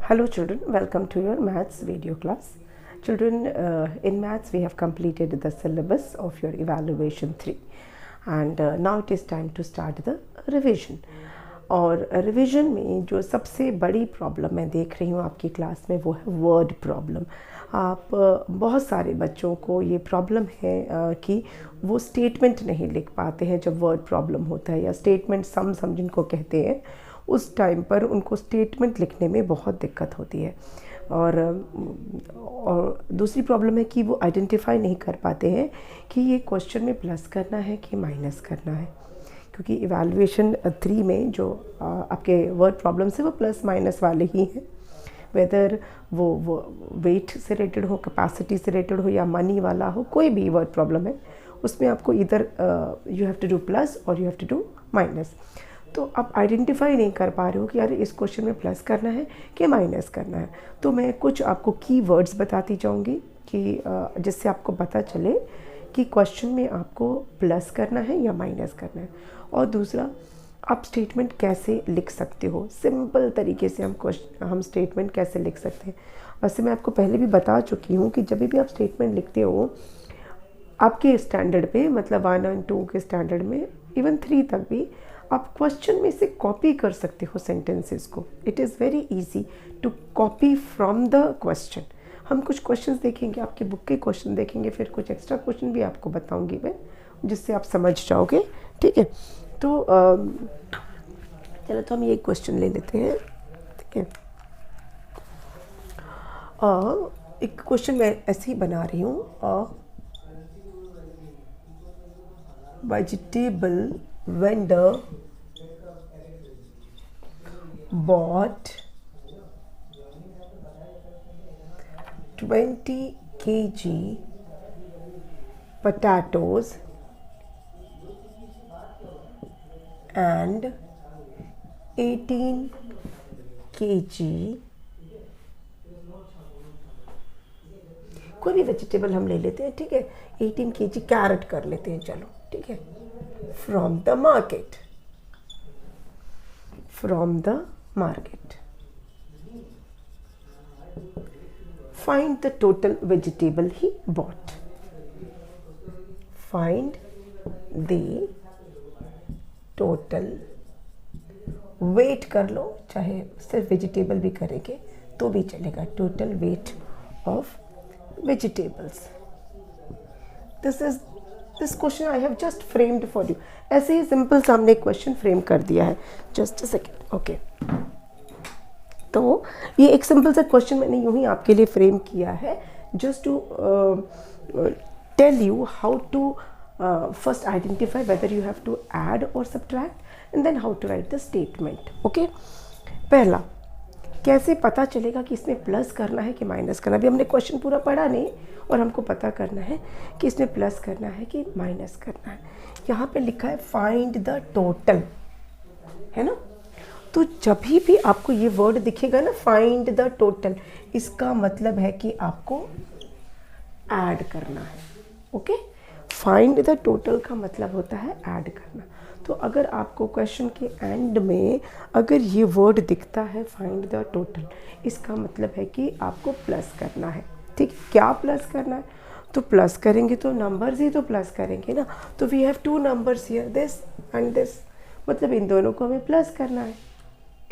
Hello children, welcome to your maths video class. Children, in maths we have completed the syllabus of your evaluation 3 and now it is time to start the revision. और revision में जो सबसे बड़ी problem मैं देख रही हूँ आपकी क्लास में वो है वर्ड प्रॉब्लम. आप बहुत सारे बच्चों को ये प्रॉब्लम है कि वो स्टेटमेंट नहीं लिख पाते हैं जब वर्ड प्रॉब्लम होता है, या स्टेटमेंट सम जिनको कहते हैं उस टाइम पर उनको स्टेटमेंट लिखने में बहुत दिक्कत होती है. और दूसरी प्रॉब्लम है कि वो आइडेंटिफाई नहीं कर पाते हैं कि ये क्वेश्चन में प्लस करना है कि माइनस करना है, क्योंकि इवैल्यूएशन 3 में जो आपके वर्ड प्रॉब्लम्स है वो प्लस माइनस वाले ही हैं. वेदर वो वेट से रिलेटेड हो, कैपेसिटी से रिलेटेड हो या मनी वाला हो, कोई भी वर्ड प्रॉब्लम है उसमें आपको इधर you have to do plus और you have to do minus. तो आप आइडेंटिफाई नहीं कर पा रहे हो कि यार इस क्वेश्चन में प्लस करना है कि माइनस करना है. तो मैं कुछ आपको की वर्ड्स बताती जाऊँगी कि जिससे आपको पता चले कि क्वेश्चन में आपको प्लस करना है या माइनस करना है. और दूसरा, आप स्टेटमेंट कैसे लिख सकते हो, सिंपल तरीके से हम स्टेटमेंट कैसे लिख सकते हैं. वैसे मैं आपको पहले भी बता चुकी हूँ कि जब भी आप स्टेटमेंट लिखते हो आपके स्टैंडर्ड पे, मतलब 1 और 2 के स्टैंडर्ड में, इवन 3 तक भी आप क्वेश्चन में से कॉपी कर सकते हो सेंटेंसेस को. It is very easy to copy from the question. हम कुछ क्वेश्चंस देखेंगे, आपके बुक के क्वेश्चन देखेंगे, फिर कुछ एक्स्ट्रा क्वेश्चन भी आपको बताऊंगी मैं जिससे आप समझ जाओगे. ठीक है, तो चलो तो हम ये क्वेश्चन ले लेते हैं. ठीक है, एक क्वेश्चन मैं ऐसे ही बना रही हूँ. Vegetable vendor bought 20 kg potatoes and 18 kg, कोई भी वेजिटेबल हम ले लेते हैं. ठीक है, 18 kg कैरेट कर लेते हैं. चलो ठीक है. From the market. Find the total vegetable he bought. Find the total. weight कर लो, चाहे सिर्फ वेजिटेबल भी करेंगे तो भी चलेगा. total weight of vegetables. This question I have just framed for you. ऐसे ही सिंपल सा हमने क्वेश्चन फ्रेम कर दिया है. Just a second. ओके, तो ये एक सिंपल सा क्वेश्चन मैंने यूं ही आपके लिए फ्रेम किया है, just to tell you how to first identify whether you have to add और subtract and then how to write the statement. Okay, पहला, कैसे पता चलेगा कि इसमें प्लस करना है कि माइनस करना. अभी हमने क्वेश्चन पूरा पढ़ा नहीं और हमको पता करना है कि इसमें प्लस करना है कि माइनस करना है. यहाँ पे लिखा है फाइंड द टोटल, है ना. तो जब भी आपको ये वर्ड दिखेगा ना, फाइंड द टोटल, इसका मतलब है कि आपको ऐड करना है. ओके, फाइंड द टोटल का मतलब होता है ऐड करना. तो अगर आपको क्वेश्चन के एंड में अगर ये वर्ड दिखता है फाइंड द टोटल, इसका मतलब है कि आपको प्लस करना है. ठीक, क्या प्लस करना है? तो प्लस करेंगे तो नंबर्स ही तो प्लस करेंगे ना. तो we have 2 numbers here, this and this, मतलब इन दोनों को हमें प्लस करना है.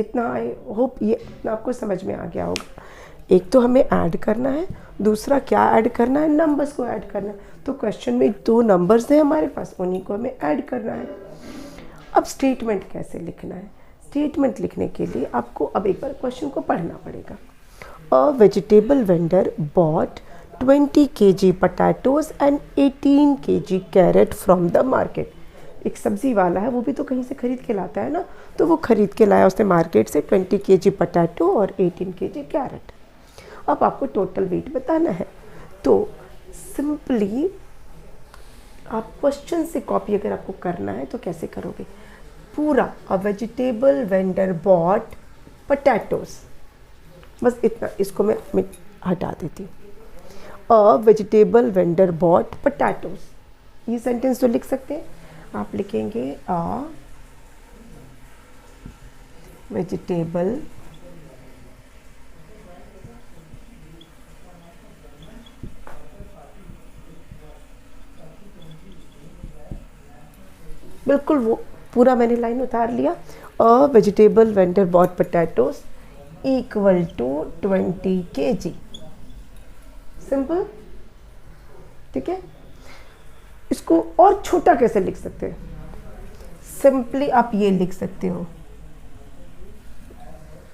इतना आई होप ये आपको समझ में आ गया होगा. एक तो हमें ऐड करना है, दूसरा क्या ऐड करना है? नंबर्स को ऐड करना है. तो क्वेश्चन में 2 नंबर्स हैं हमारे पास, उन्हीं को हमें ऐड करना है. अब स्टेटमेंट कैसे लिखना है? स्टेटमेंट लिखने के लिए आपको अब एक बार क्वेश्चन को पढ़ना पड़ेगा. A vegetable vendor bought 20 kg potatoes and 18 kg carrot from the market. एक सब्जी वाला है, वो भी तो कहीं से खरीद के लाता है ना, तो वो खरीद के लाया उसने मार्केट से 20 kg पोटैटो और 18 kg कैरेट. अब आपको टोटल वेट बताना है. तो सिंपली आप क्वेश्चन से कॉपी अगर आपको करना है तो कैसे करोगे? पूरा a vegetable vendor bought potatoes, बस इतना, इसको मैं हटा देती हूँ. A vegetable vendor bought potatoes, ये सेंटेंस तो लिख सकते हैं. आप लिखेंगे अ vegetable बिल्कुल वो पूरा मैंने लाइन उतार लिया। A vegetable vendor bought potatoes equal to 20 kg। Simple, ठीक है। इसको और छोटा कैसे लिख सकते हैं? सिंपली आप ये लिख सकते हो,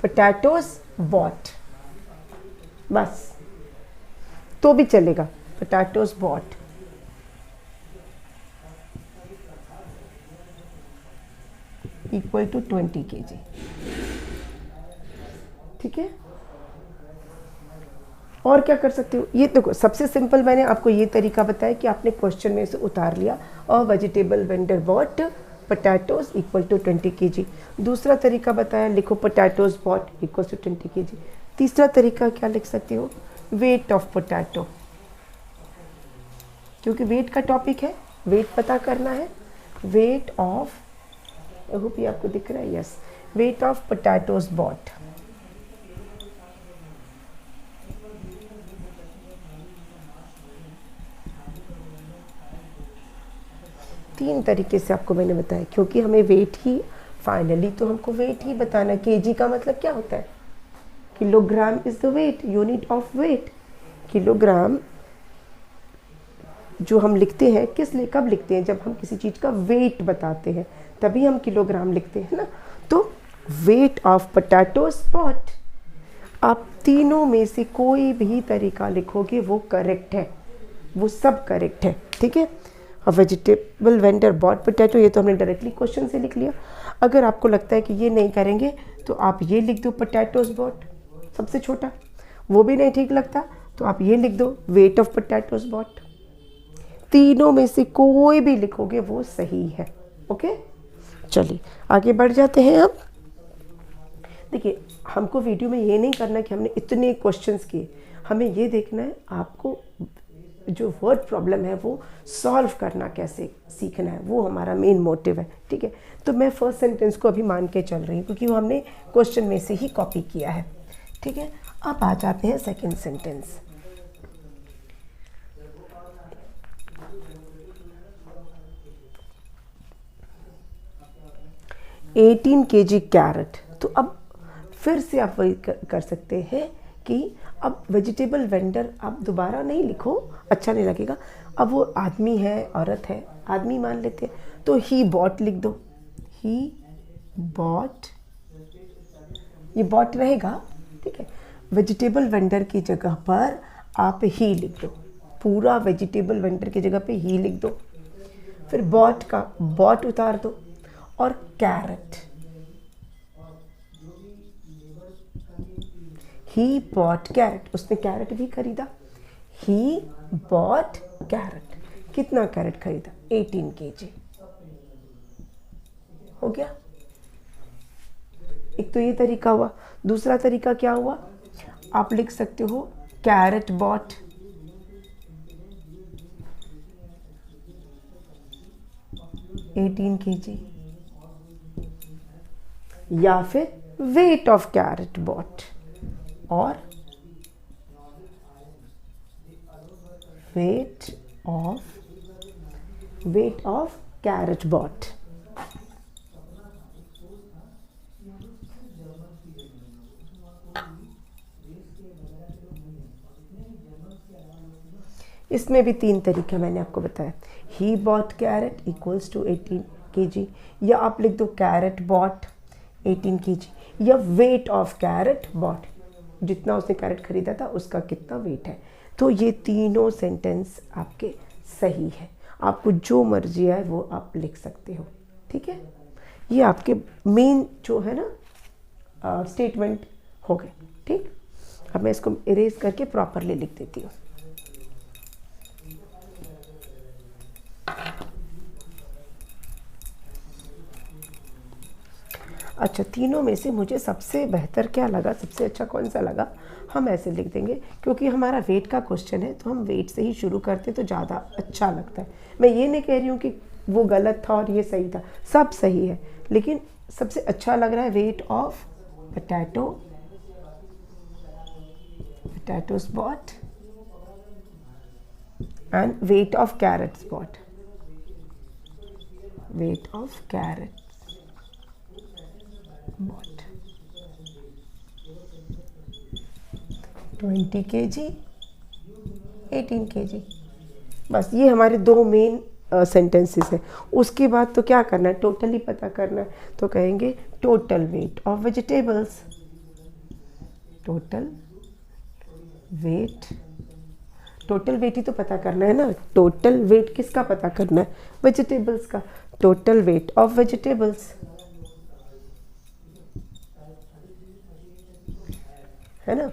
पोटैटोज बॉट, बस, तो भी चलेगा, potatoes bought. Equal to 20 kg, ठीक है। और क्या कर सकते हो? ये देखो, सबसे सिंपल मैंने आपको ये तरीका बताया कि आपने क्वेश्चन में से उतार लिया, a vegetable vendor bought potatoes equal to 20 kg। दूसरा तरीका बताया, लिखो potatoes bought equal to 20 kg। तीसरा तरीका क्या लिख सकते हो? वेट ऑफ पोटैटो, क्योंकि वेट का टॉपिक है, वेट पता करना है। वेट ऑफ, आई होप ये आपको दिख रहा है, yes, weight of potatoes bought. तीन तरीके से आपको मैंने बताया, क्योंकि हमें वेट ही, फाइनली तो हमको वेट ही बताना। केजी का मतलब क्या होता है? Kilogram is the weight, unit of weight. Kilogram जो हम लिखते हैं किस लिए, कब लिखते हैं? जब हम किसी चीज़ का वेट बताते हैं तभी हम किलोग्राम लिखते हैं ना। तो वेट ऑफ पोटैटोज बॉट, आप तीनों में से कोई भी तरीका लिखोगे वो करेक्ट है, वो सब करेक्ट है, ठीक है। अब वेजिटेबल वेंडर बॉट पोटैटो, ये तो हमने डायरेक्टली क्वेश्चन से लिख लिया। अगर आपको लगता है कि ये नहीं करेंगे तो आप ये लिख दो, पोटैटोज बॉट, सबसे छोटा। वो भी नहीं ठीक लगता तो आप ये लिख दो, वेट ऑफ पोटैटोज बॉट। तीनों में से कोई भी लिखोगे वो सही है, ओके। चलिए आगे बढ़ जाते हैं। अब देखिए, हमको वीडियो में ये नहीं करना कि हमने इतने क्वेश्चंस किए, हमें ये देखना है आपको जो वर्ड प्रॉब्लम है वो सॉल्व करना कैसे सीखना है, वो हमारा मेन मोटिव है, ठीक है। तो मैं फर्स्ट सेंटेंस को अभी मान के चल रही हूँ क्योंकि वो हमने क्वेश्चन में से ही कॉपी किया है, ठीक है। अब आ जाते हैं second sentence. Eighteen kg carrot. तो अब फिर से आप वही कर सकते हैं कि अब वेजिटेबल वेंडर आप दोबारा नहीं लिखो, अच्छा नहीं लगेगा। अब वो आदमी है, औरत है, आदमी मान लेते हैं, तो ही बॉट लिख दो, ही बॉट, ये बॉट रहेगा, ठीक है। वेजिटेबल वेंडर की जगह पर आप ही लिख दो, पूरा वेजिटेबल वेंडर की जगह पे ही लिख दो। फिर बॉट का बॉट उतार दो, और कैरेट, ही बॉट कैरेट, उसने कैरेट भी खरीदा। ही बॉट कैरेट, कितना कैरेट खरीदा? 18 kg, हो गया। एक तो ये तरीका हुआ। दूसरा तरीका क्या हुआ? आप लिख सकते हो कैरेट बॉट, kg, या फिर वेट ऑफ कैरेट बॉट, और वेट ऑफ कैरेट बॉट। इसमें भी तीन तरीके मैंने आपको बताया। He bought carrot equals to 18 kg, या आप लिख दो कैरेट बॉट 18 kg, या वेट ऑफ कैरेट बॉट, जितना उसने कैरेट खरीदा था उसका कितना वेट है। तो ये तीनों सेंटेंस आपके सही है, आपको जो मर्जी है वो आप लिख सकते हो, ठीक है। ये आपके मेन जो है ना स्टेटमेंट हो गए, ठीक। अब मैं इसको इरेज करके प्रॉपरली लिख देती हूँ। अच्छा, तीनों में से मुझे सबसे बेहतर क्या लगा, सबसे अच्छा कौन सा लगा, हम ऐसे लिख देंगे, क्योंकि हमारा वेट का क्वेश्चन है तो हम वेट से ही शुरू करते तो ज़्यादा अच्छा लगता है। मैं ये नहीं कह रही हूँ कि वो गलत था और ये सही था, सब सही है, लेकिन सबसे अच्छा लग रहा है weight of potato spot and weight of carrot spot. weight of carrots bought 20 kg 18 kg। बस ये हमारे दो मेन सेंटेंसेस है। उसके बाद तो क्या करना है, टोटल ही पता करना है। तो कहेंगे total weight of vegetables, total weight, total weight ही तो पता करना है ना। टोटल वेट किसका पता करना है, वेजिटेबल्स का। टोटल वेट ऑफ वेजिटेबल्स, है ना।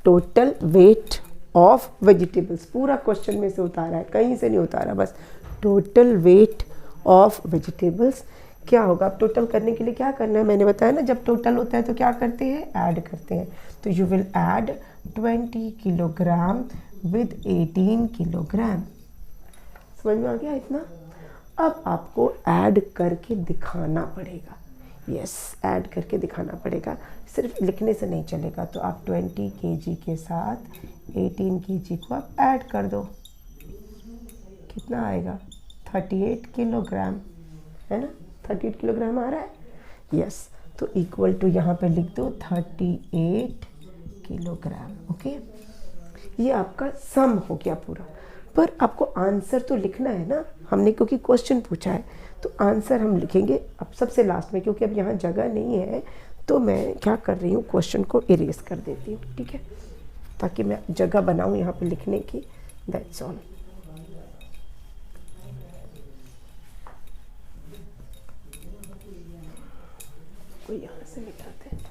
टोटल वेट ऑफ वेजिटेबल्स, पूरा क्वेश्चन में से उतारा है, कहीं से नहीं उतारा, बस टोटल वेट ऑफ वेजिटेबल्स। क्या होगा, अब टोटल करने के लिए क्या करना है, मैंने बताया ना, जब टोटल होता है तो क्या करते हैं, ऐड करते हैं। तो you will add 20 kilogram with 18 kilogram. समझ में आ गया इतना। अब आपको ऐड करके दिखाना पड़ेगा। यस, ऐड करके दिखाना पड़ेगा, सिर्फ लिखने से नहीं चलेगा। तो आप 20 kg के साथ 18 kg को आप ऐड कर दो, कितना आएगा, 38 किलोग्राम, है ना। 38 किलोग्राम आ रहा है, यस। तो इक्वल टू यहाँ पे लिख दो 38 किलोग्राम। ओके, ये आपका सम हो गया पूरा। पर आपको आंसर तो लिखना है ना, हमने क्योंकि क्वेश्चन पूछा है, तो आंसर हम लिखेंगे अब सबसे लास्ट में, क्योंकि अब यहाँ जगह नहीं है। तो मैं क्या कर रही हूँ, क्वेश्चन को इरेज कर देती हूँ, ठीक है, ताकि मैं जगह बनाऊँ यहाँ पे लिखने की। That's all. कोई यहाँ से मिटाते हैं।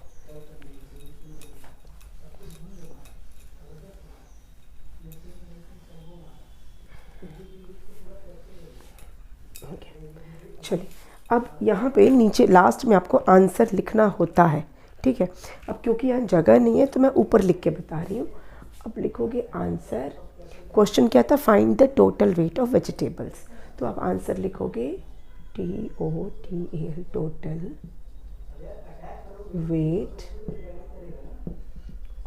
चलिए, अब यहाँ पे नीचे लास्ट में आपको आंसर लिखना होता है, ठीक है। अब क्योंकि यहाँ जगह नहीं है तो मैं ऊपर लिख के बता रही हूँ। अब लिखोगे आंसर, क्वेश्चन क्या था, find the total weight of vegetables. तो आप आंसर लिखोगे TOTAL, total weight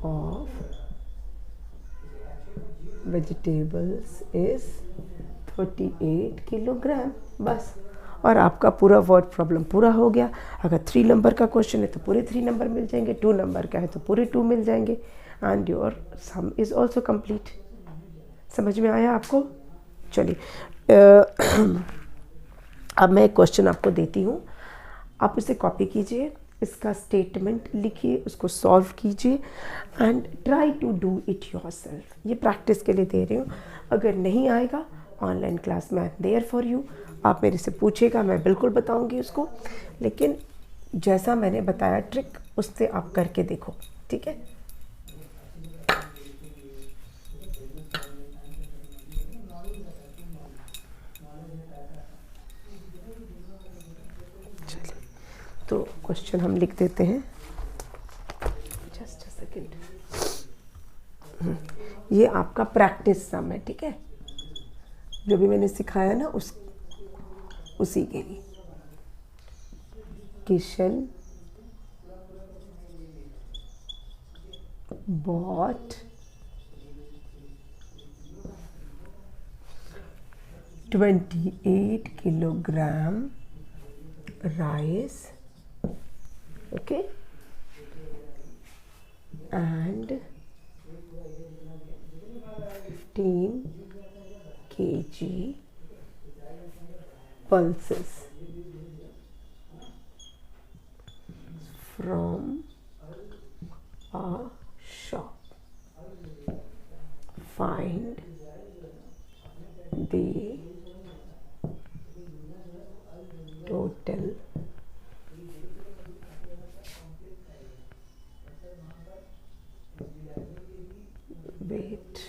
of vegetables is 38 kilogram. बस, और आपका पूरा वर्ड प्रॉब्लम पूरा हो गया। अगर 3 नंबर का क्वेश्चन है तो पूरे 3 नंबर मिल जाएंगे, 2 नंबर का है तो पूरे 2 मिल जाएंगे, and your some is also complete. समझ में आया आपको। चलिए, अब मैं एक क्वेश्चन आपको देती हूँ, आप उसे कॉपी कीजिए, इसका स्टेटमेंट लिखिए, उसको सॉल्व कीजिए and try to do it yourself. ये प्रैक्टिस के लिए दे रही हूँ। अगर नहीं आएगा, ऑनलाइन क्लास में I am there for you. आप मेरे से पूछेगा, मैं बिल्कुल बताऊंगी उसको, लेकिन जैसा मैंने बताया ट्रिक, उससे आप करके देखो, ठीक है। चलिए, तो क्वेश्चन हम लिख देते हैं, जस्ट अ सेकेंड। ये आपका प्रैक्टिस सम है, ठीक है, जो भी मैंने सिखाया ना उसी के लिए। Kishan bought 28 kilogram rice, okay, and 15 kg pulses from a shop. Find the total weight।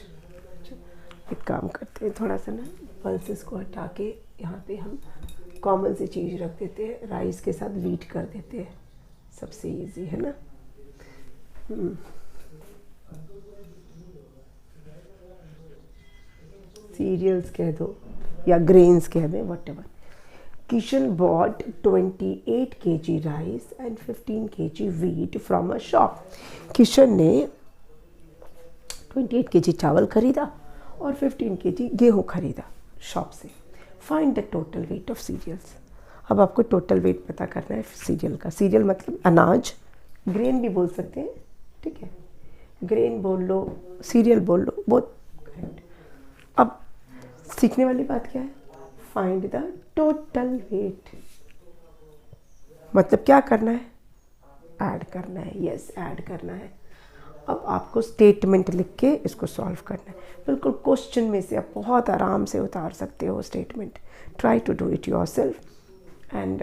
एक काम करते हैं, थोड़ा सा ना पल्सेस को हटा के यहाँ पे हम कॉमन सी चीज़ रख देते हैं, राइस के साथ वीट कर देते हैं, सबसे इजी है ना। सीरियल्स कह दो या ग्रेन्स कह दें, whatever. Kishan bought 28 kg rice and 15 kg wheat from a shop. Kishan ने 28 kg चावल खरीदा और 15 kg गेहूँ खरीदा शॉप से। Find the total weight of cereals. अब आपको टोटल वेट पता करना है सीरियल का। सीरियल मतलब अनाज, ग्रेन भी बोल सकते हैं, ठीक है, ग्रेन बोल लो, सीरियल बोल लो, बहुत करेक्ट। अब सीखने वाली बात क्या है, फाइंड द टोटल वेट, मतलब क्या करना है, ऐड करना है, यस ऐड करना है। अब आपको स्टेटमेंट लिख के इसको सॉल्व करना है, बिल्कुल क्वेश्चन में से आप बहुत आराम से उतार सकते हो statement. Try to do it yourself and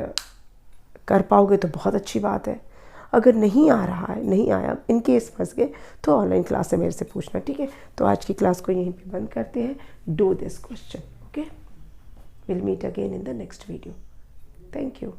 कर पाओगे तो बहुत अच्छी बात है। अगर नहीं आ रहा है, नहीं आया, इन केस फंस गए तो ऑनलाइन क्लास से मेरे से पूछना, ठीक है। तो आज की क्लास को यहीं पे बंद करते हैं। Do this question, okay, will meet again in the next video. Thank you.